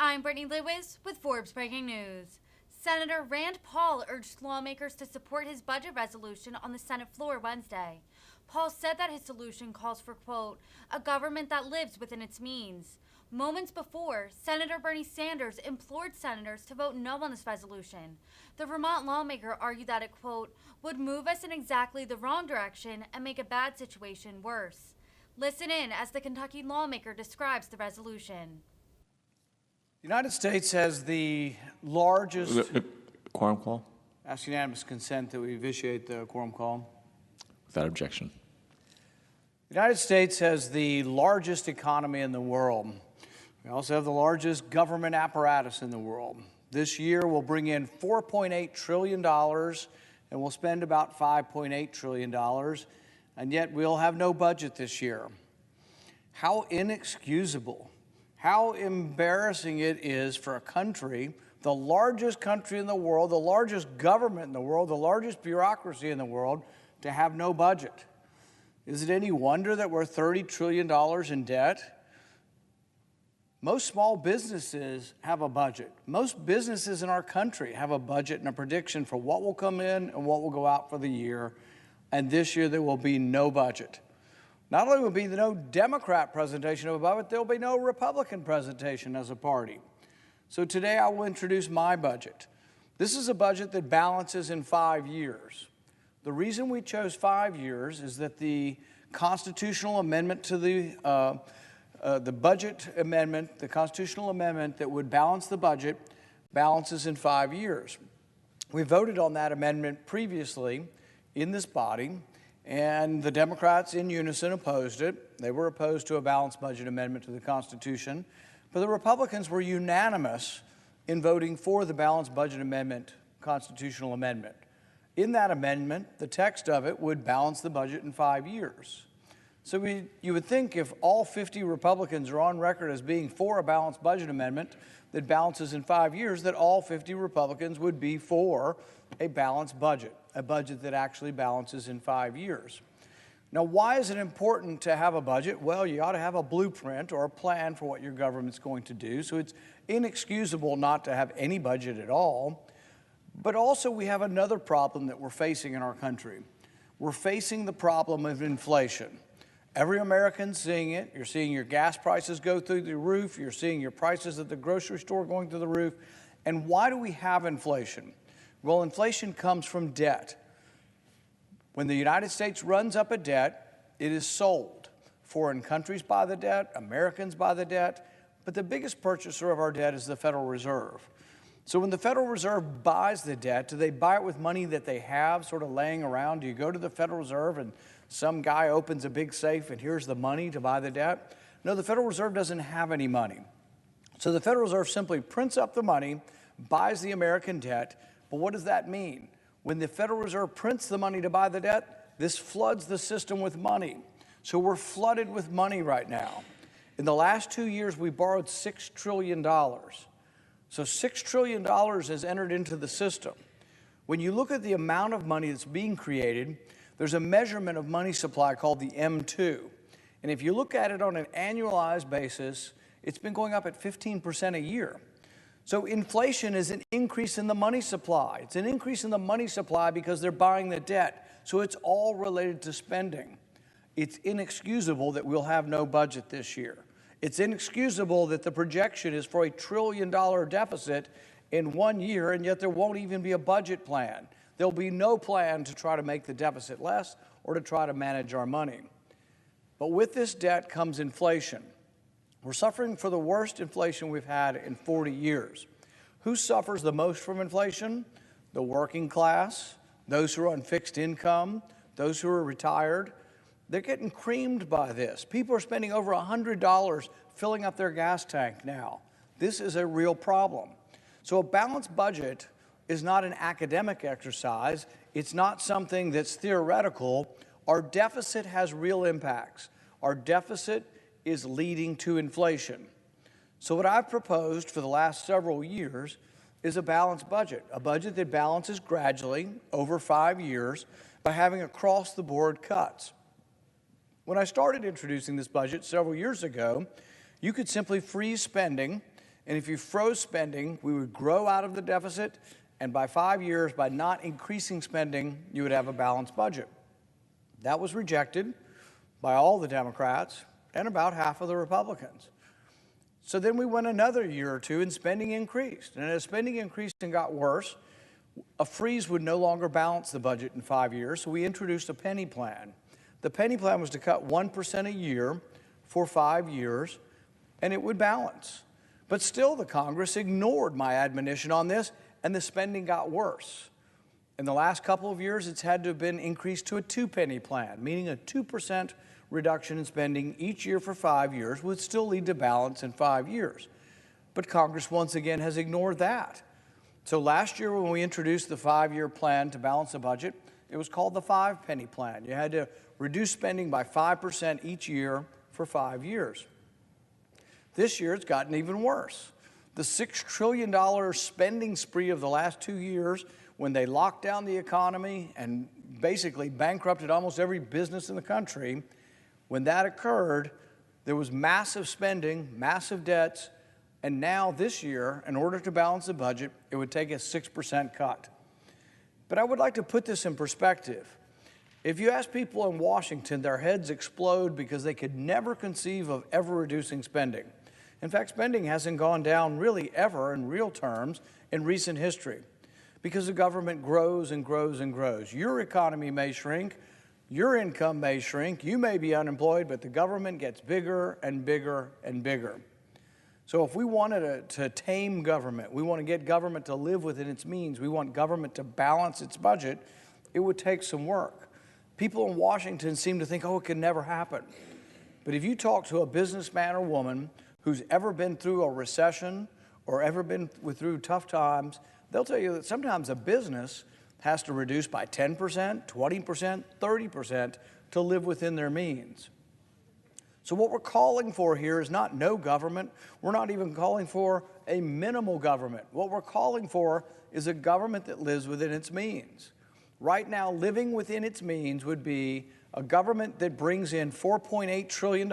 I'm Brittany Lewis with Forbes Breaking News. Senator Rand Paul urged lawmakers to support his budget resolution on the Senate floor Wednesday. Paul said that his solution calls for, quote, a government that lives within its means. Moments before, Senator Bernie Sanders implored senators to vote no on this resolution. The Vermont lawmaker argued that it, quote, would move us in exactly the wrong direction and make a bad situation worse. Listen in as the Kentucky lawmaker describes the resolution. The United States has the largest... Quorum call? Ask unanimous consent that we vitiate the quorum call. Without objection. The United States has the largest economy in the world. We also have the largest government apparatus in the world. This year we'll bring in $4.8 trillion and we'll spend about $5.8 trillion, and yet we'll have no budget this year. How inexcusable, how embarrassing it is for a country, the largest country in the world, the largest government in the world, the largest bureaucracy in the world, to have no budget. Is it any wonder that we're $30 trillion in debt? Most small businesses have a budget. Most businesses in our country have a budget and a prediction for what will come in and what will go out for the year. And this year there will be no budget. Not only will there be no Democrat presentation of a budget, there will be no Republican presentation as a party. So today I will introduce my budget. This is a budget that balances in 5 years. The reason we chose 5 years is that the constitutional amendment to the budget amendment, the constitutional amendment that would balance the budget, balances in 5 years. We voted on that amendment previously in this body, and the Democrats in unison opposed it. They were opposed to a balanced budget amendment to the Constitution, but the Republicans were unanimous in voting for the balanced budget amendment, constitutional amendment. In that amendment, the text of it would balance the budget in 5 years. So you would think if all 50 Republicans are on record as being for a balanced budget amendment that balances in 5 years, that all 50 Republicans would be for a balanced budget, a budget that actually balances in 5 years. Now, why is it important to have a budget? Well, you ought to have a blueprint or a plan for what your government's going to do. So it's inexcusable not to have any budget at all. But also we have another problem that we're facing in our country. We're facing the problem of inflation. Every American's seeing it. You're seeing your gas prices go through the roof. You're seeing your prices at the grocery store going through the roof. And why do we have inflation? Well, inflation comes from debt. When the United States runs up a debt, it is sold. Foreign countries buy the debt, Americans buy the debt, but the biggest purchaser of our debt is the Federal Reserve. So when the Federal Reserve buys the debt, do they buy it with money that they have sort of laying around? Do you go to the Federal Reserve and some guy opens a big safe and here's the money to buy the debt? No, the Federal Reserve doesn't have any money. So the Federal Reserve simply prints up the money, buys the American debt. But what does that mean? When the Federal Reserve prints the money to buy the debt, this floods the system with money. So we're flooded with money right now. In the last 2 years, we borrowed $6 trillion. So $6 trillion has entered into the system. When you look at the amount of money that's being created, there's a measurement of money supply called the M2. And if you look at it on an annualized basis, it's been going up at 15% a year. So inflation is an increase in the money supply. It's an increase in the money supply because they're buying the debt. So it's all related to spending. It's inexcusable that we'll have no budget this year. It's inexcusable that the projection is for $1 trillion deficit in 1 year, and yet there won't even be a budget plan. There'll be no plan to try to make the deficit less or to try to manage our money. But with this debt comes inflation. We're suffering for the worst inflation we've had in 40 years. Who suffers the most from inflation? The working class, those who are on fixed income, those who are retired. They're getting creamed by this. People are spending over $100 filling up their gas tank now. This is a real problem. So a balanced budget is not an academic exercise. It's not something that's theoretical. Our deficit has real impacts. Our deficit is leading to inflation. So what I've proposed for the last several years is a balanced budget, a budget that balances gradually over 5 years by having across-the-board cuts. When I started introducing this budget several years ago, you could simply freeze spending And if you froze spending, we would grow out of the deficit, and by 5 years, by not increasing spending, you would have a balanced budget. That was rejected by all the Democrats and about half of the Republicans. So then we went another year or two and spending increased. And as spending increased and got worse, a freeze would no longer balance the budget in 5 years, so we introduced a penny plan. The penny plan was to cut 1% a year for 5 years, and it would balance. But still, the Congress ignored my admonition on this, and the spending got worse. In the last couple of years, it's had to have been increased to a two-penny plan, meaning a 2% reduction in spending each year for 5 years would still lead to balance in 5 years. But Congress once again has ignored that. So last year when we introduced the 5-year plan to balance the budget, it was called the 5-penny plan. You had to reduce spending by 5% each year for 5 years. This year it's gotten even worse. The $6 trillion spending spree of the last 2 years, when they locked down the economy and basically bankrupted almost every business in the country, when that occurred, there was massive spending, massive debts, and now this year, in order to balance the budget, it would take a 6% cut. But I would like to put this in perspective. If you ask people in Washington, their heads explode because they could never conceive of ever reducing spending. In fact, spending hasn't gone down really ever in real terms in recent history because the government grows and grows and grows. Your economy may shrink, your income may shrink, you may be unemployed, but the government gets bigger and bigger and bigger. So if we wanted to tame government, we want to get government to live within its means, we want government to balance its budget, it would take some work. People in Washington seem to think, oh, it can never happen. But if you talk to a businessman or woman who's ever been through a recession or ever been through tough times, they'll tell you that sometimes a business has to reduce by 10%, 20%, 30% to live within their means. So what we're calling for here is not no government. We're not even calling for a minimal government. What we're calling for is a government that lives within its means. Right now, living within its means would be a government that brings in $4.8 trillion,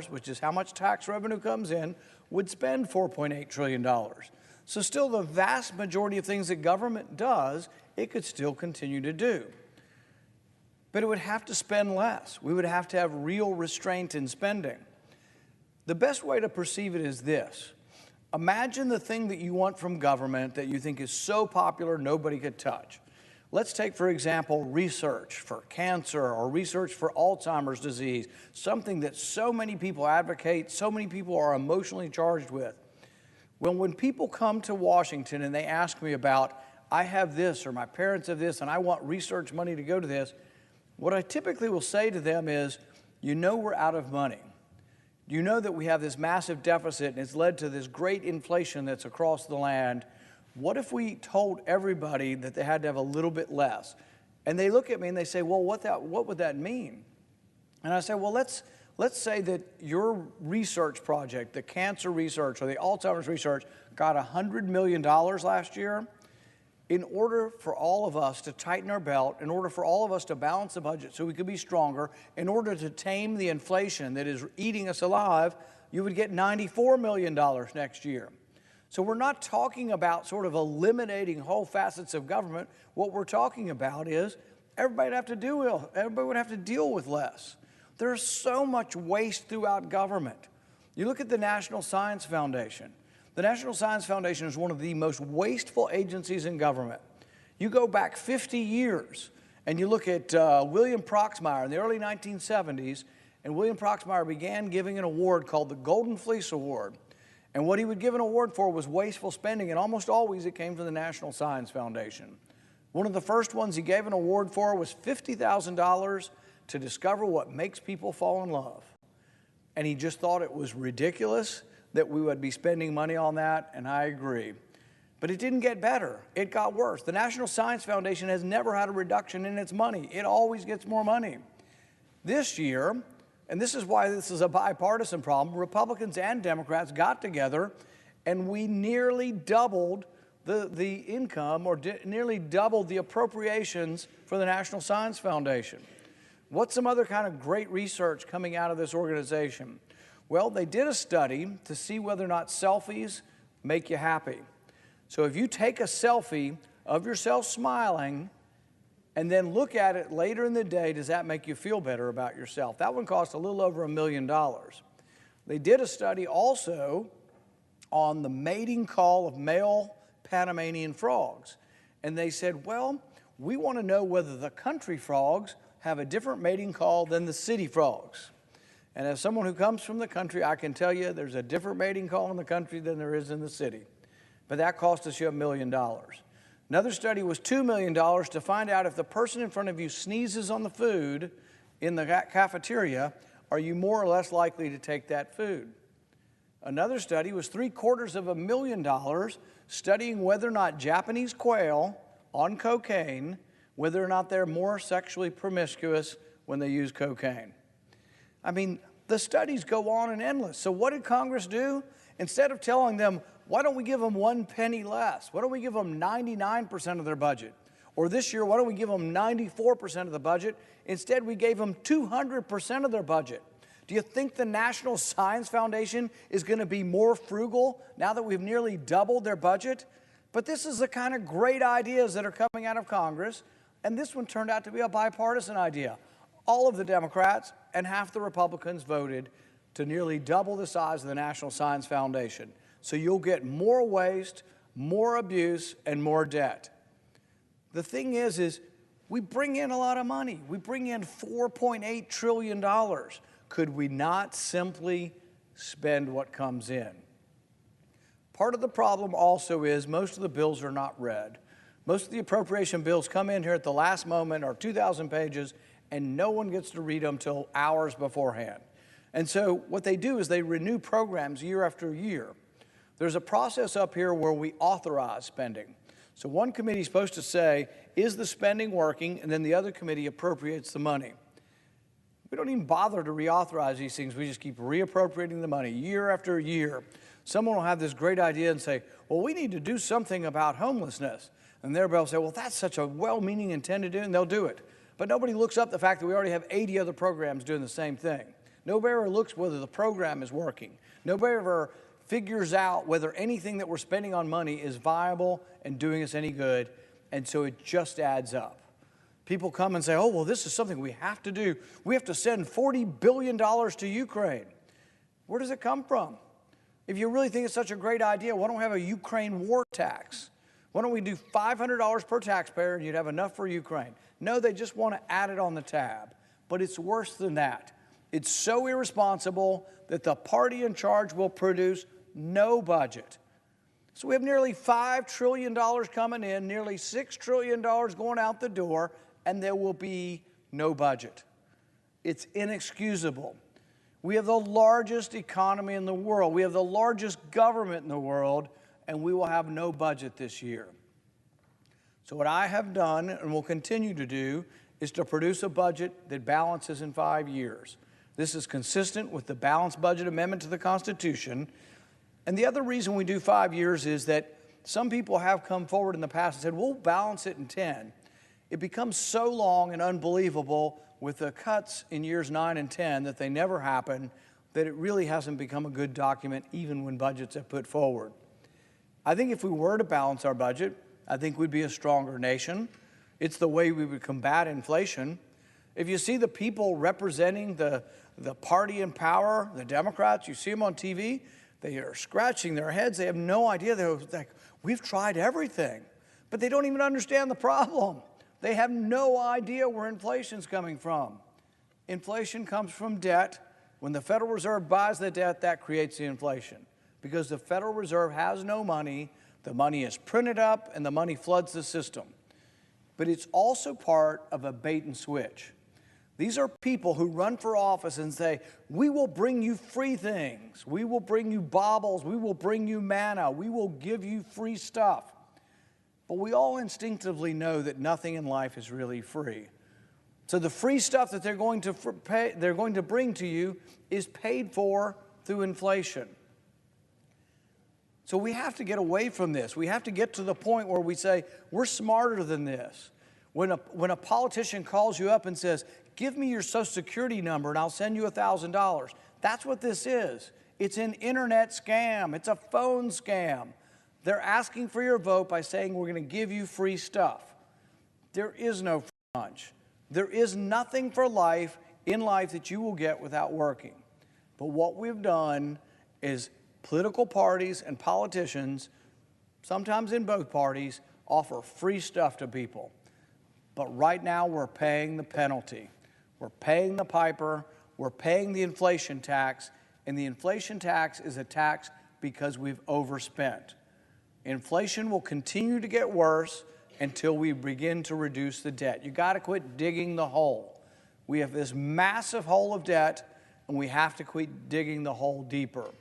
which is how much tax revenue comes in, would spend $4.8 trillion. So still the vast majority of things that government does, it could still continue to do. But it would have to spend less. We would have to have real restraint in spending. The best way to perceive it is this. Imagine the thing that you want from government that you think is so popular nobody could touch. Let's take, for example, research for cancer or research for Alzheimer's disease, something that so many people advocate, so many people are emotionally charged with. Well, when people come to Washington and they ask me about, I have this or my parents have this and I want research money to go to this, what I typically will say to them is, you know we're out of money. You know that we have this massive deficit and it's led to this great inflation that's across the land. What if we told everybody that they had to have a little bit less? And they look at me and they say, well, what would that mean? And I say, well, let's say that your research project, the cancer research or the Alzheimer's research, got $100 million last year. In order for all of us to tighten our belt, in order for all of us to balance the budget so we could be stronger, in order to tame the inflation that is eating us alive, you would get $94 million next year. So we're not talking about sort of eliminating whole facets of government. What we're talking about is everybody would have to deal with less. There's so much waste throughout government. You look at the National Science Foundation. The National Science Foundation is one of the most wasteful agencies in government. You go back 50 years and you look at William Proxmire in the early 1970s, and William Proxmire began giving an award called the Golden Fleece Award. And what he would give an award for was wasteful spending, and almost always it came from the National Science Foundation. One of the first ones he gave an award for was $50,000 to discover what makes people fall in love. And he just thought it was ridiculous that we would be spending money on that, and I agree. But it didn't get better. It got worse. The National Science Foundation has never had a reduction in its money. It always gets more money. This year, and this is why this is a bipartisan problem, Republicans and Democrats got together and we nearly doubled the income or nearly doubled the appropriations for the National Science Foundation. What's some other kind of great research coming out of this organization? Well, they did a study to see whether or not selfies make you happy. So if you take a selfie of yourself smiling and then look at it later in the day, does that make you feel better about yourself? That one cost a little over $1 million. They did a study also on the mating call of male Panamanian frogs. And they said, well, we want to know whether the country frogs have a different mating call than the city frogs. And as someone who comes from the country, I can tell you there's a different mating call in the country than there is in the city. But that cost us $1 million. Another study was $2 million to find out if the person in front of you sneezes on the food in the cafeteria, are you more or less likely to take that food? Another study was $750,000 studying whether or not Japanese quail on cocaine, whether or not they're more sexually promiscuous when they use cocaine. I mean, the studies go on and endless. So what did Congress do? Instead of telling them, why don't we give them 1 penny less? Why don't we give them 99% of their budget? Or this year, why don't we give them 94% of the budget? Instead, we gave them 200% of their budget. Do you think the National Science Foundation is going to be more frugal now that we've nearly doubled their budget? But this is the kind of great ideas that are coming out of Congress, and this one turned out to be a bipartisan idea. All of the Democrats and half the Republicans voted to nearly double the size of the National Science Foundation. So you'll get more waste, more abuse, and more debt. The thing is we bring in a lot of money. We bring in $4.8 trillion. Could we not simply spend what comes in? Part of the problem also is most of the bills are not read. Most of the appropriation bills come in here at the last moment, or 2,000 pages, and no one gets to read them till hours beforehand. And so what they do is they renew programs year after year. There's a process up here where we authorize spending. So one committee is supposed to say, is the spending working? And then the other committee appropriates the money. We don't even bother to reauthorize these things. We just keep reappropriating the money year after year. Someone will have this great idea and say, well, we need to do something about homelessness. And they'll say, well, that's such a well-meaning intent to do, and they'll do it. But nobody looks up the fact that we already have 80 other programs doing the same thing. Nobody ever looks whether the program is working. Nobody ever figures out whether anything that we're spending on money is viable and doing us any good, and so it just adds up. People come and say, oh, well, this is something we have to do. We have to send $40 billion to Ukraine. Where does it come from? If you really think it's such a great idea, why don't we have a Ukraine war tax? Why don't we do $500 per taxpayer and you'd have enough for Ukraine? No, they just want to add it on the tab. But it's worse than that. It's so irresponsible that the party in charge will produce no budget. So we have nearly $5 trillion coming in, nearly $6 trillion going out the door, and there will be no budget. It's inexcusable. We have the largest economy in the world. We have the largest government in the world, and we will have no budget this year. So what I have done and will continue to do is to produce a budget that balances in 5 years. This is consistent with the balanced budget amendment to the Constitution. And the other reason we do 5 years is that some people have come forward in the past and said, we'll balance it in 10. It becomes so long and unbelievable with the cuts in years 9 and 10 that they never happen, that it really hasn't become a good document even when budgets are put forward. I think if we were to balance our budget, I think we'd be a stronger nation. It's the way we would combat inflation. If you see the people representing the party in power, the Democrats, you see them on TV, they are scratching their heads. They have no idea. They're like, we've tried everything. But they don't even understand the problem. They have no idea where inflation's coming from. Inflation comes from debt. When the Federal Reserve buys the debt, that creates the inflation. Because the Federal Reserve has no money, the money is printed up, and the money floods the system. But it's also part of a bait and switch. These are people who run for office and say, we will bring you free things. We will bring you baubles. We will bring you manna. We will give you free stuff. But we all instinctively know that nothing in life is really free. So the free stuff that they're going to bring to you is paid for through inflation. So we have to get away from this. We have to get to the point where we say, we're smarter than this. When a politician calls you up and says, give me your Social Security number and I'll send you $1,000, that's what this is. It's an internet scam. It's a phone scam. They're asking for your vote by saying we're going to give you free stuff. There is no free lunch. There is nothing for life in life that you will get without working. But what we've done is political parties and politicians, sometimes in both parties, offer free stuff to people. But right now we're paying the penalty. We're paying the piper. We're paying the inflation tax. And the inflation tax is a tax because we've overspent. Inflation will continue to get worse until we begin to reduce the debt. You got to quit digging the hole. We have this massive hole of debt, and we have to quit digging the hole deeper.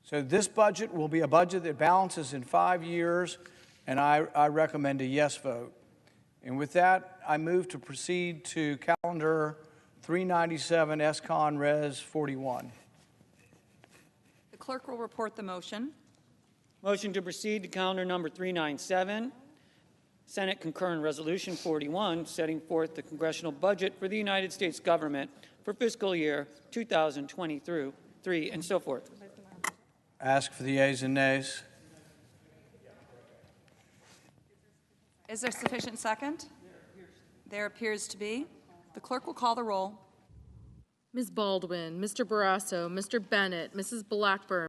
So this budget will be a budget that balances in 5 years, and I recommend a yes vote. And with that, I move to proceed to calendar 397 S-Con Res 41. The clerk will report the motion. Motion to proceed to calendar number 397, Senate Concurrent Resolution 41, setting forth the congressional budget for the United States government for fiscal year 2023 and so forth. Ask for the ayes and nays. Is there sufficient second? There appears to be. The clerk will call the roll. Ms. Baldwin, Mr. Barrasso, Mr. Bennett, Mrs. Blackburn,